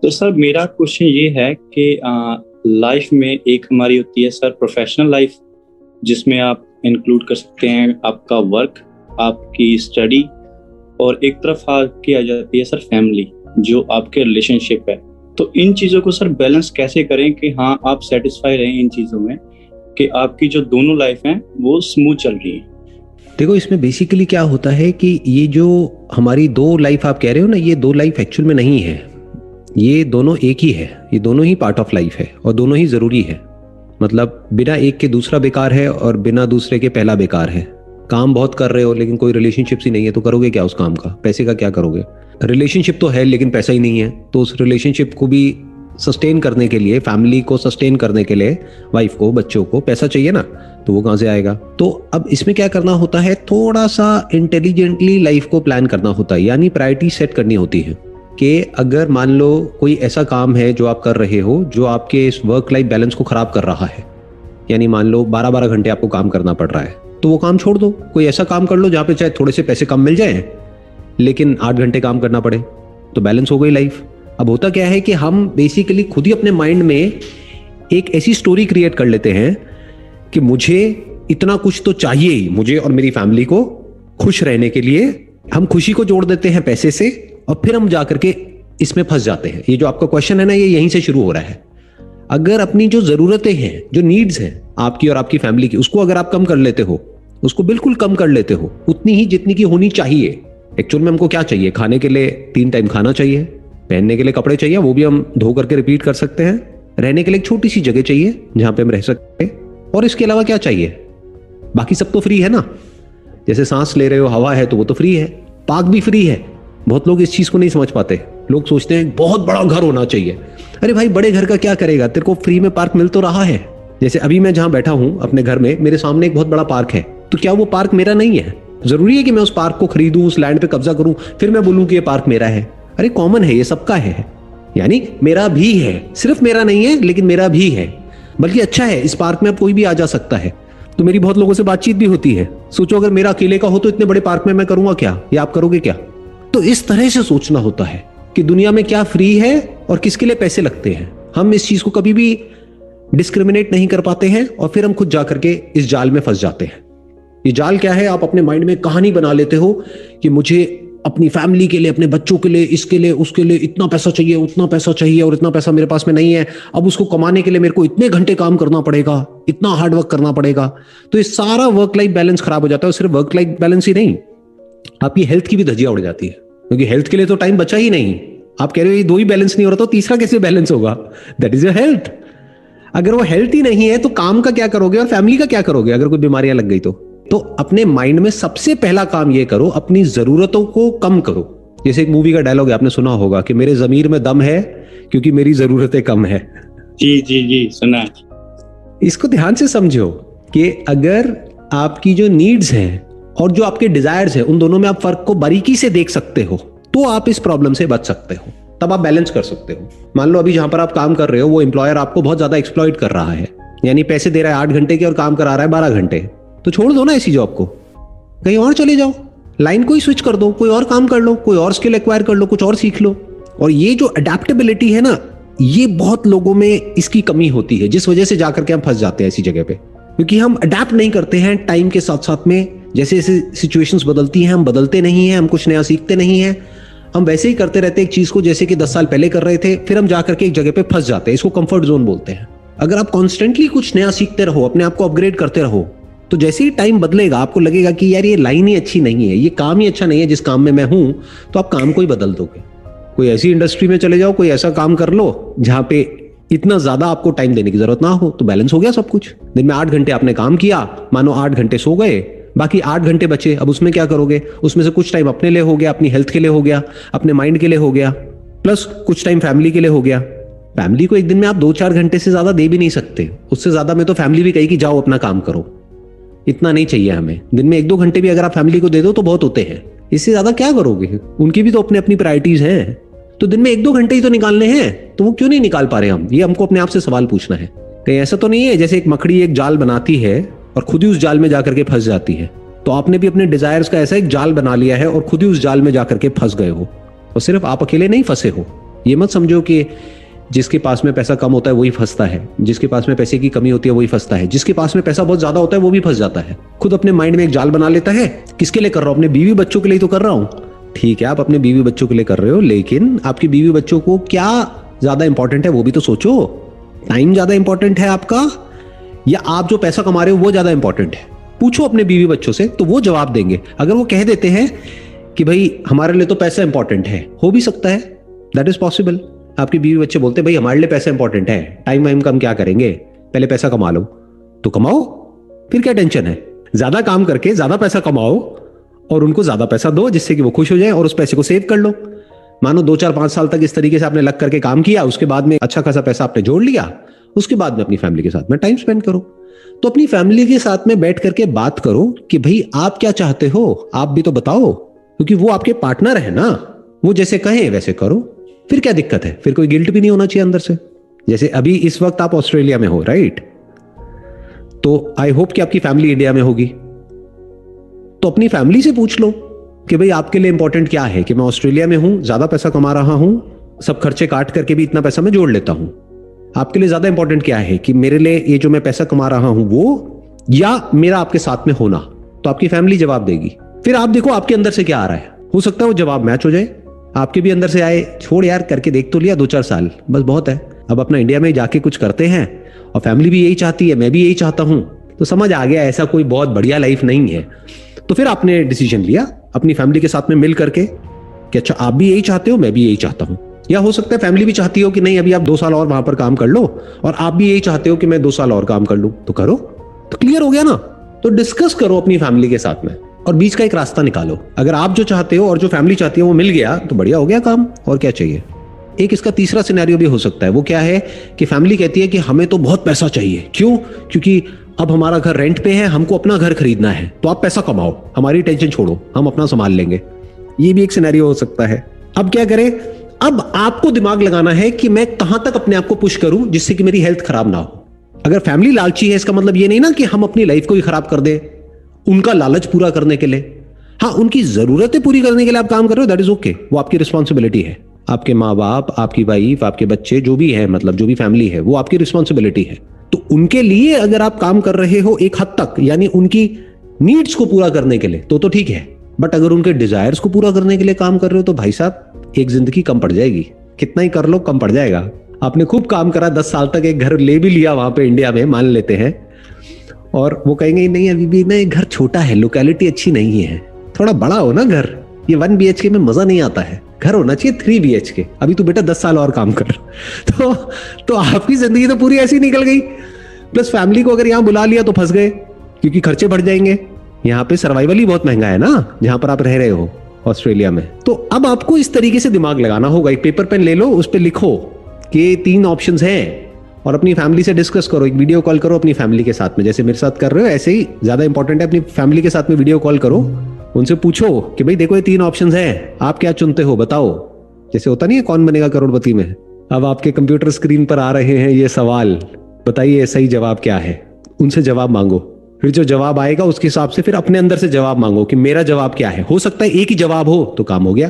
तो सर मेरा क्वेश्चन ये है कि लाइफ में एक हमारी होती है सर प्रोफेशनल लाइफ, जिसमें आप इंक्लूड कर सकते हैं आपका वर्क, आपकी स्टडी, और एक तरफ आपकी आ जाती है सर फैमिली, जो आपके रिलेशनशिप है। तो इन चीज़ों को सर बैलेंस कैसे करें कि हाँ आप सेटिस्फाई रहें इन चीज़ों में, कि आपकी जो दोनों लाइफ हैं वो स्मूथ चल रही है। देखो, इसमें बेसिकली क्या होता है कि ये जो हमारी दो लाइफ आप कह रहे हो ना, ये दो लाइफ एक्चुअल में नहीं है, ये दोनों एक ही है। ये दोनों ही पार्ट ऑफ लाइफ है और दोनों ही ज़रूरी है। मतलब बिना एक के दूसरा बेकार है और बिना दूसरे के पहला बेकार है। काम बहुत कर रहे हो लेकिन कोई रिलेशनशिप ही नहीं है तो करोगे क्या उस काम का? पैसे का क्या करोगे? रिलेशनशिप तो है लेकिन पैसा ही नहीं है, तो उस रिलेशनशिप को भी सस्टेन करने के लिए, फैमिली को सस्टेन करने के लिए, वाइफ को, बच्चों को पैसा चाहिए ना, तो वो कहाँ से आएगा? तो अब इसमें क्या करना होता है, थोड़ा सा इंटेलिजेंटली लाइफ को प्लान करना होता है, यानी प्रायोरिटी सेट करनी होती है कि अगर मान लो कोई ऐसा काम है जो आप कर रहे हो जो आपके इस वर्क लाइफ बैलेंस को खराब कर रहा है, यानी मान लो 12-12 घंटे आपको काम करना पड़ रहा है, तो वो काम छोड़ दो। कोई ऐसा काम कर लो जहाँ पे चाहे थोड़े से पैसे कम मिल जाए लेकिन 8 घंटे काम करना पड़े, तो बैलेंस हो गई लाइफ। अब होता क्या है कि हम बेसिकली खुद ही अपने माइंड में एक ऐसी स्टोरी क्रिएट कर लेते हैं कि मुझे इतना कुछ तो चाहिए ही, मुझे और मेरी फैमिली को खुश रहने के लिए। हम खुशी को जोड़ देते हैं पैसे से और फिर हम जाकर के इसमें फंस जाते हैं। ये जो आपका क्वेश्चन है ना, ये यहीं से शुरू हो रहा है। अगर अपनी जो जरूरतें हैं, जो नीड्स हैं आपकी और आपकी फैमिली की, उसको अगर आप कम कर लेते हो, उसको बिल्कुल कम कर लेते हो, उतनी ही जितनी की होनी चाहिए। एक्चुअल में हमको क्या चाहिए? खाने के लिए 3 टाइम खाना चाहिए, पहनने के लिए कपड़े चाहिए, वो भी हम धो करके रिपीट कर सकते हैं, रहने के लिए एक छोटी सी जगह चाहिए जहां पे हम रह सकते हैं, और इसके अलावा क्या चाहिए? बाकी सब तो फ्री है ना। जैसे सांस ले रहे हो, हवा है तो वो तो फ्री है, पार्क भी फ्री है। बहुत लोग इस चीज को नहीं समझ पाते। लोग सोचते हैं बहुत बड़ा घर होना चाहिए। अरे भाई, बड़े घर का क्या करेगा? तेरे को फ्री में पार्क मिल तो रहा है। जैसे अभी मैं जहां बैठा हूं अपने घर में, मेरे सामने एक बहुत बड़ा पार्क है, तो क्या वो पार्क मेरा नहीं है? जरूरी है कि मैं उस पार्क को खरीदूं, उस लैंड पे कब्जा करूं, फिर मैं बोलूं कि ये पार्क मेरा है? अरे कॉमन है, ये सबका है, यानी मेरा भी है। सिर्फ मेरा नहीं है लेकिन मेरा भी है। बल्कि अच्छा है, इस पार्क में अब कोई भी आ जा सकता है। तो मेरी बहुत लोगों से बातचीत भी होती है। सोचो अगर मेरा अकेले का हो तो इतने बड़े पार्क में मैं करूंगा क्या, या आप करोगे क्या? तो इस तरह से सोचना होता है कि दुनिया में क्या फ्री है और किसके लिए पैसे लगते हैं। हम इस चीज को कभी भी डिस्क्रिमिनेट नहीं कर पाते हैं और फिर हम खुद जाकर के इस जाल में फंस जाते हैं। ये जाल क्या है? आप अपने माइंड में कहानी बना लेते हो कि मुझे अपनी फैमिली के लिए, अपने बच्चों के लिए, इसके लिए, उसके लिए इतना पैसा चाहिए, उतना पैसा चाहिए, और इतना पैसा मेरे पास में नहीं है। अब उसको कमाने के लिए मेरे को इतने घंटे काम करना पड़ेगा, इतना हार्ड वर्क करना पड़ेगा। तो ये सारा वर्क लाइफ बैलेंस खराब हो जाता है। और सिर्फ वर्क लाइफ बैलेंस ही नहीं, आपकी हेल्थ की भी धज्जियां उड़ जाती है, क्योंकि हेल्थ के लिए तो टाइम बचा ही नहीं। आप कह रहे हो ये 2 ही बैलेंस नहीं हो रहा, तो तीसरा कैसे बैलेंस होगा? That is your health. अगर वो हेल्थ ही नहीं है तो काम का क्या करोगे और फैमिली का क्या करोगे अगर कोई बीमारियां लग गई तो अपने माइंड में सबसे पहला काम ये करो, अपनी जरूरतों को कम करो। जैसे एक मूवी का डायलॉग है, आपने सुना होगा कि मेरे जमीर में दम है क्योंकि मेरी जरूरतें कम है। जी जी जी, सुना। इसको ध्यान से समझो कि अगर आपकी जो नीड्स हैं और जो आपके डिजायर्स हैं, उन दोनों में आप फर्क को बारीकी से देख सकते हो, तो आप इस प्रॉब्लम से बच सकते हो। तब आप बैलेंस कर सकते हो। मान लो अभी जहां पर आप काम कर रहे हो वो एम्प्लॉयर आपको बहुत ज्यादा एक्सप्लॉइट कर रहा है, यानी पैसे दे रहा है 8 घंटे के और काम करा रहा है 12 घंटे, तो छोड़ दो ना ऐसी जॉब को, कहीं और चले जाओ, लाइन को ही स्विच कर दो, कोई और काम कर लो, कोई और स्किल एक्वायर कर लो, कुछ और सीख लो। और ये जो अडेप्टेबिलिटी है ना, ये बहुत लोगों में इसकी कमी होती है, जिस वजह से जाकर के हम फंस जाते हैं ऐसी जगह पे, क्योंकि हम अडेप्ट नहीं करते हैं टाइम के साथ साथ में। जैसे जैसे सिचुएशंस बदलती हैं हम बदलते नहीं हैं, हम कुछ नया सीखते नहीं हैं, हम वैसे ही करते रहते हैं एक चीज को जैसे कि 10 साल पहले कर रहे थे, फिर हम जाकर के एक जगह पे फंस जाते हैं। इसको कंफर्ट जोन बोलते हैं। अगर आप कॉन्स्टेंटली कुछ नया सीखते रहो, अपने आप को अपग्रेड करते रहो, तो जैसे ही टाइम बदलेगा आपको लगेगा कि यार ये लाइन ही अच्छी नहीं है, ये काम ही अच्छा नहीं है जिस काम में मैं हूं, तो आप काम को ही बदल दोगे। कोई ऐसी इंडस्ट्री में चले जाओ, कोई ऐसा काम कर लो जहां पे इतना ज्यादा आपको टाइम देने की जरूरत ना हो, तो बैलेंस हो गया सब कुछ। दिन में 8 घंटे आपने काम किया, मानो 8 घंटे सो गए, बाकी 8 घंटे बचे। अब उसमें क्या करोगे? उसमें से कुछ टाइम अपने लिए हो गया, अपनी हेल्थ के लिए हो गया, अपने माइंड के लिए हो गया, प्लस कुछ टाइम फैमिली के लिए हो गया। फैमिली को एक दिन में आप 2-4 घंटे से ज्यादा दे भी नहीं सकते। उससे ज्यादा में तो फैमिली भी कहेगी जाओ अपना काम करो, इतना नहीं चाहिए हमें। दिन में 1-2 घंटे भी अगर आप फैमिली को दे दो तो बहुत होते हैं। इससे ज्यादा क्या करोगे? उनकी भी तो अपनी अपनी प्रायोरिटीज हैं। तो दिन में 1-2 घंटे ही तो निकालने हैं, तो वो क्यों नहीं निकाल पा रहे हम? ये हमको अपने आप से सवाल पूछना है। कहीं ऐसा तो नहीं है जैसे एक मकड़ी एक जाल बनाती है और खुद ही उस जाल में जाकर के फंस जाती है, तो आपने भी अपने डिजायर्स का ऐसा एक जाल बना लिया है और खुद ही उस जाल में जाकर के फंस गए हो। और सिर्फ आप अकेले नहीं फंसे हो, ये मत समझो कि जिसके पास में पैसा कम होता है वही फंसता है, जिसके पास में पैसे की कमी होती है वही फंसता है, जिसके पास में पैसा बहुत ज्यादा होता है वो भी फंस जाता है। खुद अपने माइंड में एक जाल बना लेता है, किसके लिए कर रहा हूं, अपने बीवी बच्चों के लिए तो कर रहा हूं। ठीक है, आप अपने बीवी बच्चों के लिए कर रहे हो, लेकिन आपकी बीवी बच्चों को क्या ज्यादा इंपॉर्टेंट है वो भी तो सोचो। टाइम ज्यादा इंपॉर्टेंट है आपका, या आप जो पैसा कमा रहे हो वो ज्यादा इंपॉर्टेंट है? पूछो अपने बीवी बच्चों से, तो वो जवाब देंगे। अगर वो कह देते हैं कि भाई हमारे लिए तो पैसा इंपॉर्टेंट है, हो भी सकता है, दैट इज पॉसिबल। आपके बीवी बच्चे बोलते हैं भाई हमारे लिए पैसा इंपॉर्टेंट है, टाइम वाइम कम क्या करेंगे, पहले पैसा कमा लो। तो कमाओ, फिर क्या टेंशन है, ज्यादा काम करके ज्यादा पैसा कमाओ और उनको ज्यादा पैसा दो जिससे कि वो खुश हो जाए, और उस पैसे को सेव कर लो। मानो 2 4 5 साल तक इस तरीके से आपने लग करके काम किया, उसके बाद में अच्छा खासा पैसा आपने जोड़ लिया, उसके बाद में अपनी फैमिली के साथ में टाइम स्पेंड करो। तो अपनी फैमिली के साथ में बैठ करके बात करो कि भाई आप क्या चाहते हो, आप भी तो बताओ, क्योंकि वो आपके पार्टनर है ना, वो जैसे कहें वैसे करो। फिर क्या दिक्कत है, फिर कोई गिल्ट भी नहीं होना चाहिए अंदर से। जैसे अभी इस वक्त आप ऑस्ट्रेलिया में हो, राइट? तो आई होप कि आपकी फैमिली इंडिया में होगी, तो अपनी फैमिली से पूछ लो कि भाई आपके लिए इंपॉर्टेंट क्या है, कि मैं ऑस्ट्रेलिया में हूं, ज्यादा पैसा कमा रहा हूं, सब खर्चे काट करके भी इतना पैसा मैं जोड़ लेता हूं, आपके लिए ज्यादा इंपॉर्टेंट क्या है, कि मेरे लिए ये जो मैं पैसा कमा रहा हूं वो, या मेरा आपके साथ में होना? तो आपकी फैमिली जवाब देगी। फिर आप देखो आपके अंदर से क्या आ रहा है, हो सकता है वो जवाब मैच हो जाए, आपके भी अंदर से आए, छोड़ यार करके देख तो लिया 2 4 साल, बस बहुत है, अब अपना इंडिया में जाके कुछ करते हैं, और फैमिली भी यही चाहती है, मैं भी यही चाहता हूं, तो समझ आ गया ऐसा कोई बहुत बढ़िया लाइफ नहीं है। तो फिर आपने डिसीजन लिया अपनी फैमिली के साथ में मिल करके कि अच्छा आप भी यही चाहते हो, मैं भी यही चाहता हूं। या हो सकता है फैमिली भी चाहती हो कि नहीं अभी आप 2 साल और वहां पर काम कर लो, और आप भी यही चाहते हो कि मैं 2 साल और काम कर लूं, तो करो, तो क्लियर हो गया ना। तो डिस्कस करो अपनी फैमिली के साथ में और बीच का एक रास्ता निकालो। अगर आप जो चाहते हो और जो फैमिली चाहती है वो मिल गया तो बढ़िया हो गया काम, और क्या चाहिए। एक इसका तीसरा सिनेरियो भी हो सकता है, वो क्या है कि फैमिली कहती है कि हमें तो बहुत पैसा चाहिए, क्यों, क्योंकि अब हमारा घर रेंट पे है, हमको अपना घर खरीदना है, तो आप पैसा कमाओ, हमारी टेंशन छोड़ो, हम अपना संभाल लेंगे। ये भी एक सिनेरियो हो सकता है। अब क्या करें, अब आपको दिमाग लगाना है कि मैं कहां तक अपने आप को पुश करूं जिससे कि मेरी हेल्थ खराब ना हो। अगर फैमिली लालची है इसका मतलब ये नहीं ना कि हम अपनी लाइफ को ही खराब कर दे उनका लालच पूरा करने के लिए। हाँ, उनकी जरूरतें पूरी करने के लिए आप काम कर रहे हो, दैट इज ओके, वो आपकी रिस्पॉन्सिबिलिटी है। आपके माँ बाप, आपकी वाइफ, आपके बच्चे जो भी है, मतलब जो भी फैमिली है, वो आपकी रिस्पॉन्सिबिलिटी है। तो उनके लिए अगर आप काम कर रहे हो एक हद तक, यानी उनकी नीड्स को पूरा करने के लिए, तो ठीक है। बट अगर उनके डिजायर्स को पूरा करने के लिए काम कर रहे हो तो भाई साहब एक जिंदगी कम पड़ जाएगी, कितना ही कर लो कम पड़ जाएगा। आपने खूब काम करा 10 साल तक, एक घर ले भी लिया वहां पे इंडिया में, मान लेते हैं, और वो कहेंगे नहीं अभी भी ना घर छोटा है, लोकेलिटी अच्छी नहीं है, थोड़ा बड़ा हो ना घर, ये 1 BHK में मजा नहीं आता है, घर होना चाहिए 3 BHK, अभी तू बेटा 10 साल और काम कर। तो आपकी जिंदगी तो पूरी ऐसी निकल गई। प्लस फैमिली को अगर यहाँ बुला लिया तो फंस गए, क्योंकि खर्चे बढ़ जाएंगे। यहाँ पे सर्वाइवल ही बहुत महंगा है ना जहां पर आप रह रहे हो ऑस्ट्रेलिया में। तो अब आपको इस तरीके से दिमाग लगाना होगा, एक पेपर पेन ले लो, उस पर लिखो कि 3 ऑप्शंस हैं, और अपनी फैमिली से डिस्कस करो, एक वीडियो कॉल करो अपनी फैमिली के साथ में, जैसे मेरे साथ कर रहे हो ऐसे ही ज्यादा इंपॉर्टेंट है, अपनी फैमिली के साथ में वीडियो कॉल करो, उनसे पूछो कि भाई देखो ये 3 ऑप्शंस हैं, आप क्या चुनते हो बताओ। जैसे होता नहीं है कौन बनेगा करोड़पति में, अब आपके कंप्यूटर स्क्रीन पर आ रहे हैं ये सवाल, बताइए सही जवाब क्या है, उनसे जवाब मांगो। फिर जो जवाब आएगा उसके हिसाब से फिर अपने अंदर से जवाब मांगो कि मेरा जवाब क्या है। हो सकता है एक ही जवाब हो तो काम हो गया।